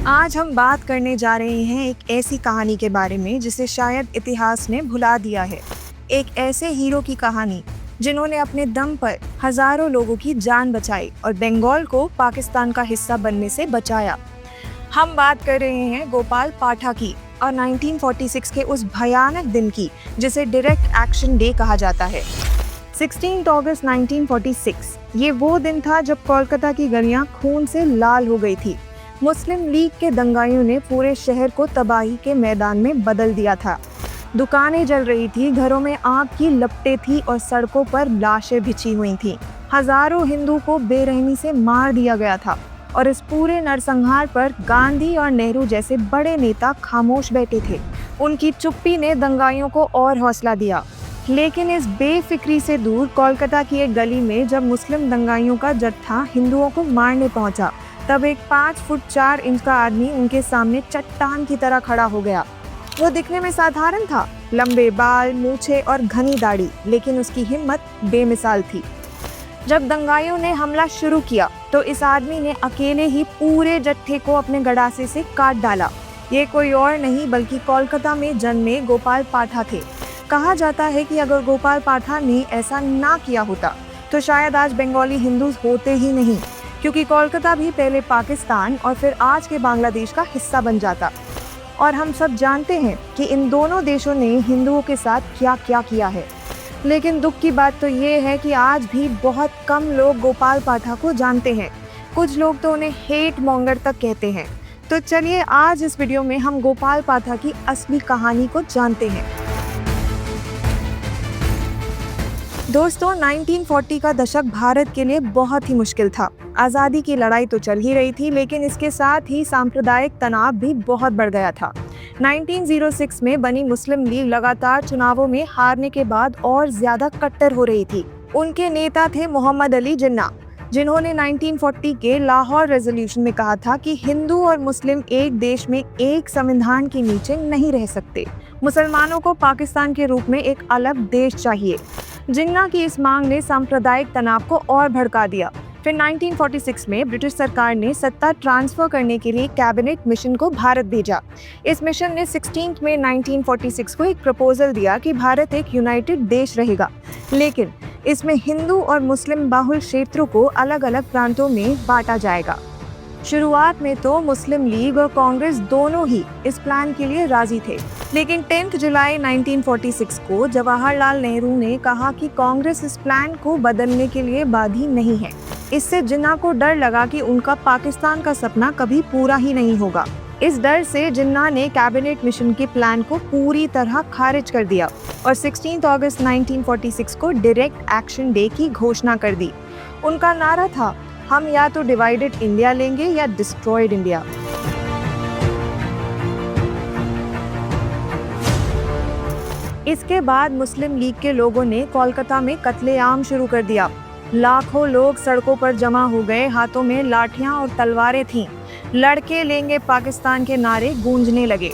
आज हम बात करने जा रहे हैं एक ऐसी कहानी के बारे में जिसे शायद इतिहास ने भुला दिया है। एक ऐसे हीरो की कहानी जिन्होंने अपने दम पर हजारों लोगों की जान बचाई और बंगाल को पाकिस्तान का हिस्सा बनने से बचाया। हम बात कर रहे हैं गोपाल पाठा की और 1946 के उस भयानक दिन की जिसे डायरेक्ट एक्शन डे कहा जाता है। 16 अगस्त 1946 ये वो दिन था जब कोलकाता की गलियां खून से लाल हो गई थी। मुस्लिम लीग के दंगाइयों ने पूरे शहर को तबाही के मैदान में बदल दिया था। दुकानें जल रही थी, घरों में आग की लपटें थी और सड़कों पर लाशें बिछी हुई थीं। हजारों हिंदू को बेरहमी से मार दिया गया था और इस पूरे नरसंहार पर गांधी और नेहरू जैसे बड़े नेता खामोश बैठे थे। उनकी चुप्पी ने दंगाइयों को और हौसला दिया। लेकिन इस बेफिक्री से दूर कोलकाता की एक गली में जब मुस्लिम दंगाइयों का जत्था हिंदुओं को मारने पहुंचा, तब एक 5 फुट 4 इंच का आदमी उनके सामने चट्टान की तरह खड़ा हो गया। वो दिखने में साधारण था, लंबे बाल, मूछें और घनी दाढ़ी, लेकिन उसकी हिम्मत बेमिसाल थी। जब दंगाइयों ने हमला शुरू किया तो इस आदमी ने अकेले ही पूरे जत्थे को अपने गड़ासे से काट डाला। ये कोई और नहीं बल्कि कोलकाता में जन्मे गोपाल पाठा थे। कहा जाता है कि अगर गोपाल पाठा ने ऐसा ना किया होता तो शायद आज बंगाली हिंदू होते ही नहीं, क्योंकि कोलकाता भी पहले पाकिस्तान और फिर आज के बांग्लादेश का हिस्सा बन जाता। और हम सब जानते हैं कि इन दोनों देशों ने हिंदुओं के साथ क्या क्या किया है। लेकिन दुख की बात तो ये है कि आज भी बहुत कम लोग गोपाल पाठा को जानते हैं। कुछ लोग तो उन्हें हेट मॉन्गर तक कहते हैं। तो चलिए आज इस वीडियो में हम गोपाल पाठा की असली कहानी को जानते हैं। दोस्तों, 1940 का दशक भारत के लिए बहुत ही मुश्किल था। आज़ादी की लड़ाई तो चल ही रही थी, लेकिन इसके साथ ही सांप्रदायिक तनाव भी बहुत बढ़ गया था। 1906 में बनी मुस्लिम लीग लगातार चुनावों में हारने के बाद और ज्यादा कट्टर हो रही थी। उनके नेता थे मोहम्मद अली जिन्ना, जिन्होंने 1940 के लाहौर रेजोल्यूशन में कहा था कि हिंदू और मुस्लिम एक देश में एक संविधान के नीचे नहीं रह सकते। मुसलमानों को पाकिस्तान के रूप में एक अलग देश चाहिए। जिन्ना की इस मांग ने सांप्रदायिक तनाव को और भड़का दिया। फिर 1946 में ब्रिटिश सरकार ने सत्ता ट्रांसफर करने के लिए कैबिनेट मिशन को भारत भेजा। इस मिशन ने 16 मई 1946 को एक प्रपोजल दिया कि भारत एक यूनाइटेड देश रहेगा, लेकिन इसमें हिंदू और मुस्लिम बाहुल क्षेत्रों को अलग अलग प्रांतों में बांटा जाएगा। शुरुआत में तो मुस्लिम लीग और कांग्रेस दोनों ही इस प्लान के लिए राजी थे, लेकिन 10 जुलाई 1946 को जवाहरलाल नेहरू ने कहा कि कांग्रेस इस प्लान को बदलने के लिए बाधी नहीं है। इससे जिन्ना को डर लगा कि उनका पाकिस्तान का सपना कभी पूरा ही नहीं होगा। इस डर से जिन्ना ने कैबिनेट मिशन के प्लान को पूरी तरह खारिज कर दिया और 16 अगस्त 1946 को डायरेक्ट एक्शन डे की घोषणा कर दी। उनका नारा था, हम या तो डिवाइडेड इंडिया लेंगे या डिस्ट्रॉयड इंडिया। इसके बाद मुस्लिम लीग के लोगों ने कोलकाता में कत्लेआम शुरू कर दिया। लाखों लोग सड़कों पर जमा हो गए, हाथों में लाठियां और तलवारें थीं। लड़के लेंगे पाकिस्तान के नारे गूंजने लगे।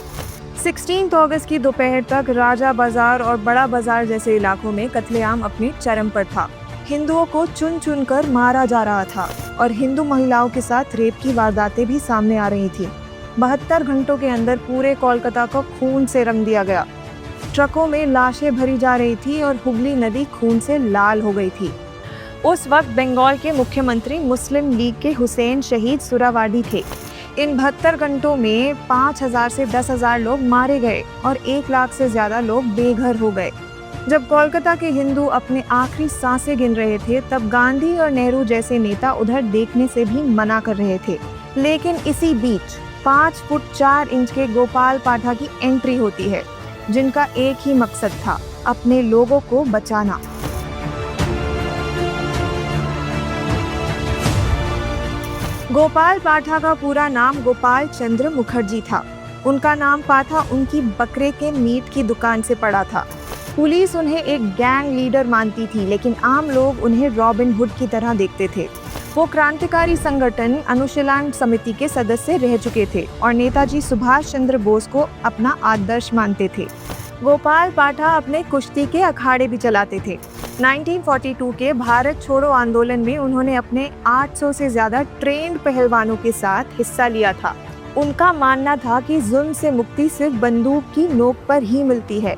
16 अगस्त की दोपहर तक राजा बाजार और बड़ा बाजार जैसे इलाकों में कत्लेआम अपने चरम पर था। हिंदुओं को चुन चुन कर मारा जा रहा था और हिंदू महिलाओं के साथ रेप की वारदातें भी सामने आ रही थी। 72 घंटों के अंदर पूरे कोलकाता को खून से रंग दिया गया। ट्रकों में लाशें भरी जा रही थी और हुगली नदी खून से लाल हो गई थी। उस वक्त बंगाल के मुख्यमंत्री मुस्लिम लीग के हुसैन शहीद सुहरावार्डी थे। इन 72 घंटों में 5000 से 10,000 लोग मारे गए और 1 लाख से ज्यादा लोग बेघर हो गए। जब कोलकाता के हिंदू अपने आखिरी सांसें गिन रहे थे, तब गांधी और नेहरू जैसे नेता उधर देखने से भी मना कर रहे थे। लेकिन इसी बीच 5 फुट 4 इंच के गोपाल पाठा की एंट्री होती है, जिनका एक ही मकसद था, अपने लोगों को बचाना। गोपाल पाठा का पूरा नाम गोपाल चंद्र मुखर्जी था। उनका नाम पाठा उनकी बकरे के मीट की दुकान से पड़ा था। पुलिस उन्हें एक गैंग लीडर मानती थी, लेकिन आम लोग उन्हें रॉबिन हुड की तरह देखते थे। वो क्रांतिकारी संगठन अनुशीलन समिति के सदस्य रह चुके थे और नेताजी सुभाष चंद्र बोस को अपना आदर्श मानते थे। गोपाल पाठा अपने कुश्ती के अखाड़े भी चलाते थे। 1942 के भारत छोड़ो आंदोलन में उन्होंने अपने 800 से ज्यादा ट्रेंड पहलवानों के साथ हिस्सा लिया था। उनका मानना था कि जुल्म से मुक्ति सिर्फ बंदूक की नोक पर ही मिलती है।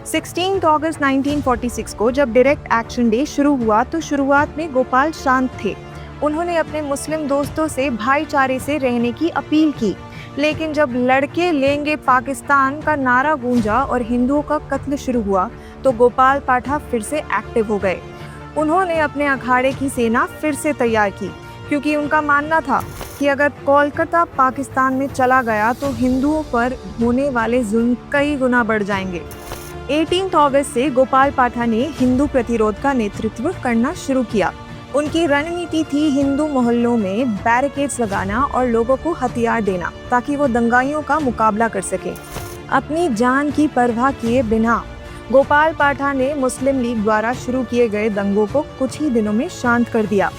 16 अगस्त 1946 को जब डायरेक्ट एक्शन डे शुरू हुआ तो शुरुआत में गोपाल शांत थे। उन्होंने अपने मुस्लिम दोस्तों से भाईचारे से रहने की अपील की, लेकिन जब लड़के लेंगे पाकिस्तान का नारा गूंजा और हिंदुओं का कत्ल शुरू हुआ तो गोपाल पाठा फिर से एक्टिव हो गए। उन्होंने अपने अखाड़े की सेना फिर से तैयार की, क्योंकि उनका मानना था कि अगर कोलकाता पाकिस्तान में चला गया तो हिंदुओं पर होने वाले जुल्म कई गुना बढ़ जाएंगे। 18 अगस्त से गोपाल पाठा ने हिंदू प्रतिरोध का नेतृत्व करना शुरू किया। उनकी रणनीति थी हिंदू मोहल्लों में बैरिकेड्स लगाना और लोगों को हथियार देना ताकि वो दंगाइयों का मुकाबला कर सके। अपनी जान की परवाह किए बिना गोपाल पाठा ने मुस्लिम लीग द्वारा शुरू किए गए दंगों को कुछ ही दिनों में शांत कर दिया।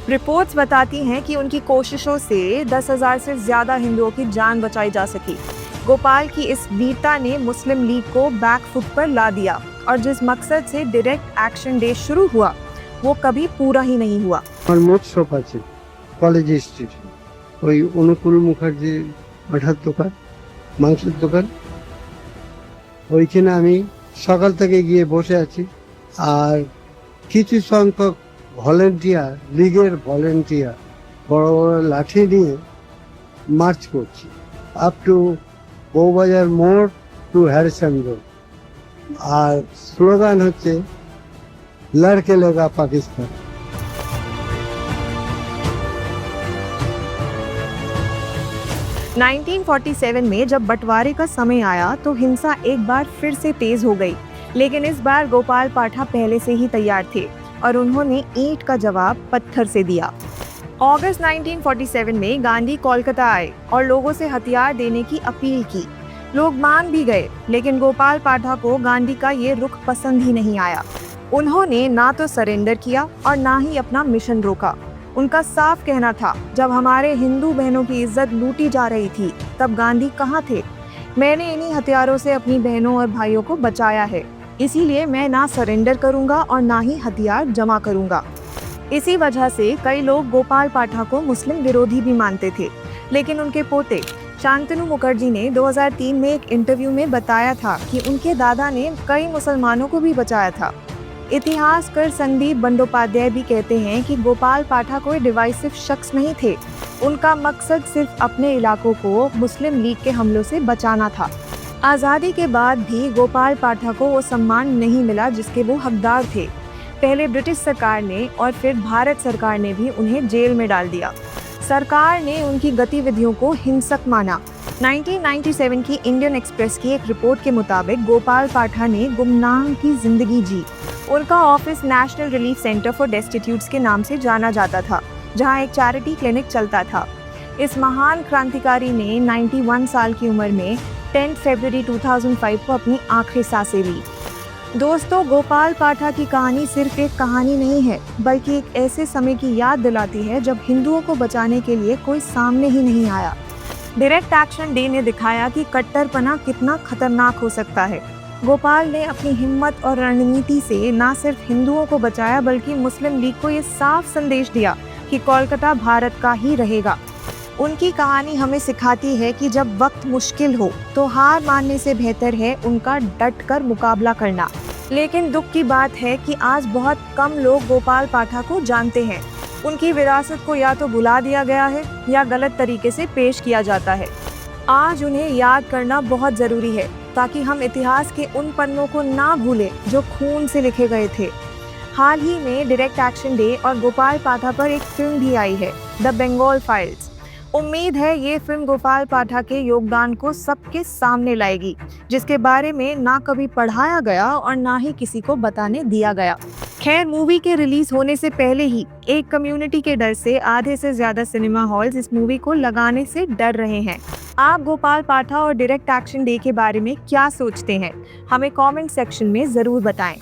रिपोर्ट्स बताती हैं कि उनकी कोशिशों से 10,000 से ज्यादा हिंदुओं की जान बचाई जा सकी। गोपाल की इस वीरता ने मुस्लिम लीग को बैकफुट पर ला दिया और जिस मकसद से डायरेक्ट एक्शन डे शुरू हुआ वो कभी पूरा ही नहीं हुआ। আমার মোট শপ আছে কলেজ স্ট্রিট, ওই অনুকূল মুখার্জির পাঠার দোকান, মাংসের দোকান, ওইখানে আমি সকাল থেকে গিয়ে বসে আছি। আর কিছু সংখ্যক ভলেন্টিয়ার, লীগের ভলেন্টিয়ার বড় বড় লাঠি নিয়ে মার্চ করছি আপ টু বউবাজার মোড় টু হ্যারিসন রোড। আর স্লোগান হচ্ছে लड़के लेगा पाकिस्तान। 1947 में जब बंटवारे का समय आया तो हिंसा एक बार फिर से तेज हो गई, लेकिन इस बार गोपाल पाठा पहले से ही तैयार थे और उन्होंने ईंट का जवाब पत्थर से दिया। अगस्त 1947 में गांधी कोलकाता आए और लोगों से हथियार देने की अपील की। लोग मान भी गए, लेकिन गोपाल पाठा को गांधी का ये रुख पसंद ही नहीं आया। उन्होंने ना तो सरेंडर किया और ना ही अपना मिशन रोका। उनका साफ कहना था, जब हमारे हिंदू बहनों की इज्जत लूटी जा रही थी तब गांधी कहाँ थे? मैंने इन्हीं हथियारों से अपनी बहनों और भाइयों को बचाया है, इसीलिए मैं ना सरेंडर करूंगा और ना ही हथियार जमा करूंगा। इसी वजह से कई लोग गोपाल पाठा को मुस्लिम विरोधी भी मानते थे, लेकिन उनके पोते शांतनु मुखर्जी ने 2003 में एक इंटरव्यू में बताया था कि उनके दादा ने कई मुसलमानों को भी बचाया था। इतिहासकार संदीप बंदोपाध्याय भी कहते हैं कि गोपाल पाठा कोई डिवाइसिव शख्स नहीं थे। उनका मकसद सिर्फ अपने इलाकों को मुस्लिम लीग के हमलों से बचाना था। आज़ादी के बाद भी गोपाल पाठा को वो सम्मान नहीं मिला जिसके वो हकदार थे। पहले ब्रिटिश सरकार ने और फिर भारत सरकार ने भी उन्हें जेल में डाल दिया। सरकार ने उनकी गतिविधियों को हिंसक माना। 1997 की इंडियन एक्सप्रेस की एक रिपोर्ट के मुताबिक गोपाल पाठा ने गुमनाम की जिंदगी जी। उनका office national relief centre for डेस्टिट्यूट्स के नाम से जाना जाता था, जहां एक चैरिटी क्लिनिक चलता था। इस महान क्रांतिकारी ने 91 साल की उम्र में 10 फरवरी 2005 को अपनी आखिरी सांसें ली। दोस्तों, गोपाल पाठा की कहानी सिर्फ एक कहानी नहीं है, बल्कि एक ऐसे समय की याद दिलाती है जब हिंदुओं को बचाने के लिए कोई सामने ही नहीं आया। डायरेक्ट एक्शन डे ने दिखाया कि कट्टरपना कितना खतरनाक हो सकता है। गोपाल ने अपनी हिम्मत और रणनीति से न सिर्फ हिंदुओं को बचाया, बल्कि मुस्लिम लीग को ये साफ संदेश दिया कि कोलकाता भारत का ही रहेगा। उनकी कहानी हमें सिखाती है कि जब वक्त मुश्किल हो तो हार मानने से बेहतर है उनका डटकर मुकाबला करना। लेकिन दुख की बात है कि आज बहुत कम लोग गोपाल पाठा को जानते हैं। उनकी विरासत को या तो भुला दिया गया है या गलत तरीके से पेश किया जाता है। आज उन्हें याद करना बहुत ज़रूरी है, ताकि हम इतिहास के उन पन्नों को ना भूलें जो खून से लिखे गए थे। हाल ही में डायरेक्ट एक्शन डे और गोपाल पाठा पर एक फिल्म भी आई है, द बंगाल फाइल्स। उम्मीद है ये फिल्म गोपाल पाठा के योगदान को सबके सामने लाएगी, जिसके बारे में ना कभी पढ़ाया गया और ना ही किसी को बताने दिया गया। खैर, मूवी के रिलीज होने से पहले ही एक कम्युनिटी के डर से आधे से ज्यादा सिनेमा हॉल्स इस मूवी को लगाने से डर रहे हैं। आप गोपाल पाठा और डायरेक्ट एक्शन डे के बारे में क्या सोचते हैं? हमें कमेंट सेक्शन में जरूर बताएं।